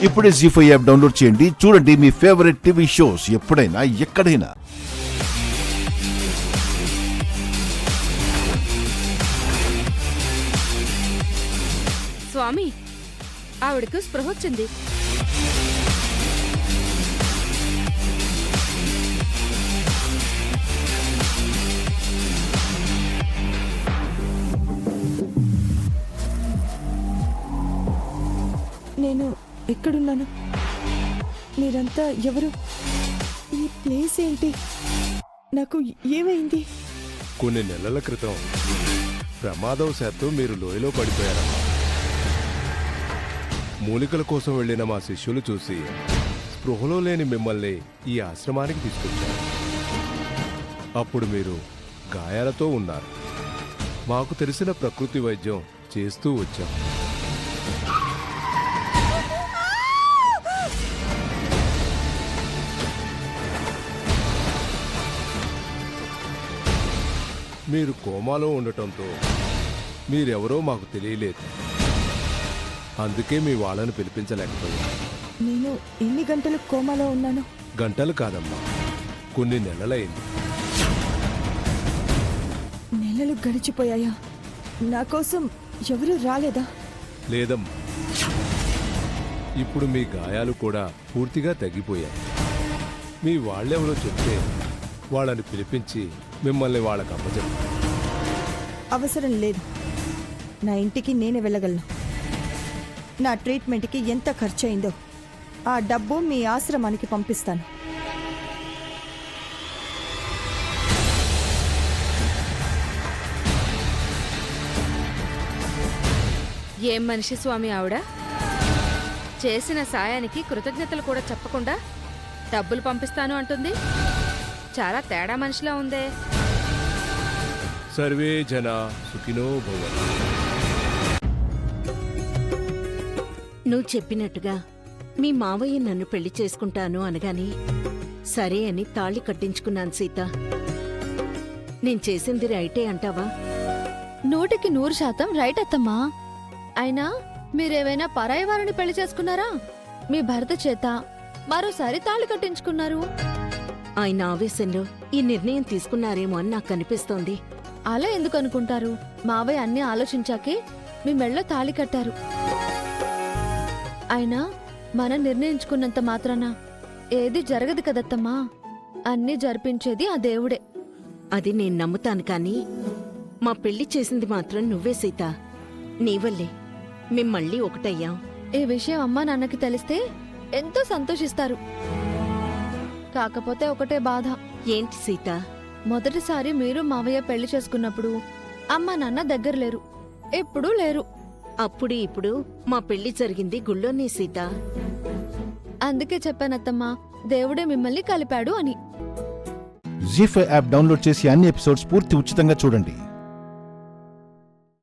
ఇప్పుడే జీ5 app download చేయండి. చూడండి మీ ఫేవరెట్ టీవీ షోస్ ఎప్పుడైనా ఎక్కడైనా. స్వామి, ఆవిడకు స్పృహ వచ్చింది. నేను ఎక్కడున్నాను? మీరంతా ఎవరు? ఈ ప్లేస్ ఏంటి? నాకు ఏమైంది? కొన్ని నెలల క్రితం ప్రమాదవశాత్తు మీరు లోయలో పడిపోయారమ్మా. మూలికల కోసం వెళ్ళిన మా శిష్యులు చూసి స్పృహలో లేని మిమ్మల్ని ఈ ఆశ్రమానికి తీసుకొచ్చారు. అప్పుడు మీరు గాయాలతో ఉన్నారు. మాకు తెలిసిన ప్రకృతి వైద్యం చేస్తూ వచ్చాం. మీరు కోమాలో ఉండటంతో మీరెవరో మాకు తెలియలేదు. అందుకే మీ వాళ్ళను పిలిపించలేకపోయాం. నేను ఎన్ని గంటలు కోమాలో ఉన్నాను? గంటలు కాదమ్మా, కొన్ని నెలలైంది. నెలలు గడిచిపోయాయా? నా కోసం ఎవరూ రాలేదా? లేదమ్మా, ఇప్పుడు మీ గాయాలు కూడా పూర్తిగా తగ్గిపోయాయి. మీ వాళ్ళెవరో చెప్తే వాళ్ళని పిలిపించి మిమ్మల్ని వాళ్ళకి అప్పచెప్పారు. అవసరం లేదు. నా ఇంటికి నేనే వెళ్ళగలను. నా ట్రీట్మెంట్కి ఎంత ఖర్చు అయిందో ఆ డబ్బు మీ ఆశ్రమానికి పంపిస్తాను. ఏం మనిషి స్వామి ఆవిడ? చేసిన సాయానికి కృతజ్ఞతలు కూడా చెప్పకుండా డబ్బులు పంపిస్తాను అంటుంది. చాలా తేడా మనిషిలా ఉందే. సర్వే జన సుఖినో భవంతు. నువ్వు చెప్పినట్టుగా మీ మావయ్య నన్ను పెళ్లి చేసుకుంటాను అనగాని సరే అని తాళి కట్టించుకున్నాను సీత. నేను చేసింది రైటే అంటావా? 100% రైట్ అత్తమ్మా. అయినా మీరేమైనా పరాయి వారిని పెళ్లి చేసుకున్నారా? మీ భర్త చేత మరోసారి తాళి కట్టించుకున్నారు. ఆయన ఆవేశంలో ఈ నిర్ణయం తీసుకున్నారేమో అని నాకు అనిపిస్తోంది. అలా ఎందుకు అనుకుంటారు? మావయ్య అన్నీ ఆలోచించాకే మీ మెళ్ళ తాళి కట్టారు. అయినా మనం నిర్ణయించుకున్నంత మాత్రాన ఏది జరగదు కదత్తమ్మా. అన్నీ జరిపించేది ఆ దేవుడే. అది నేను నమ్ముతాను కానీ మా పెళ్లి చేసింది మాత్రం నువ్వే సీత. నీ వల్లే మేం మళ్ళీ ఒకటయ్యాం. ఈ విషయం అమ్మా నాన్నకి తెలిస్తే ఎంతో సంతోషిస్తారు. కాకపోతే ఒకటే బాధ. ఏంటి సీత? మొదటిసారి మీరు మావయ్య పెళ్లి చేసుకున్నప్పుడు అమ్మా నాన్న దగ్గర లేరు, ఎప్పుడూ లేరు. అప్పుడు ఇప్పుడు మా పెళ్లి జరిగింది గుళ్ళోనే సీత. అందుకే చెప్పానత్తమ్మా, దేవుడే మిమ్మల్ని కలిపాడు అని. జీ5 యాప్ డౌన్లోడ్ చేసి అన్ని ఎపిసోడ్స్ పూర్తి ఉచితంగా చూడండి.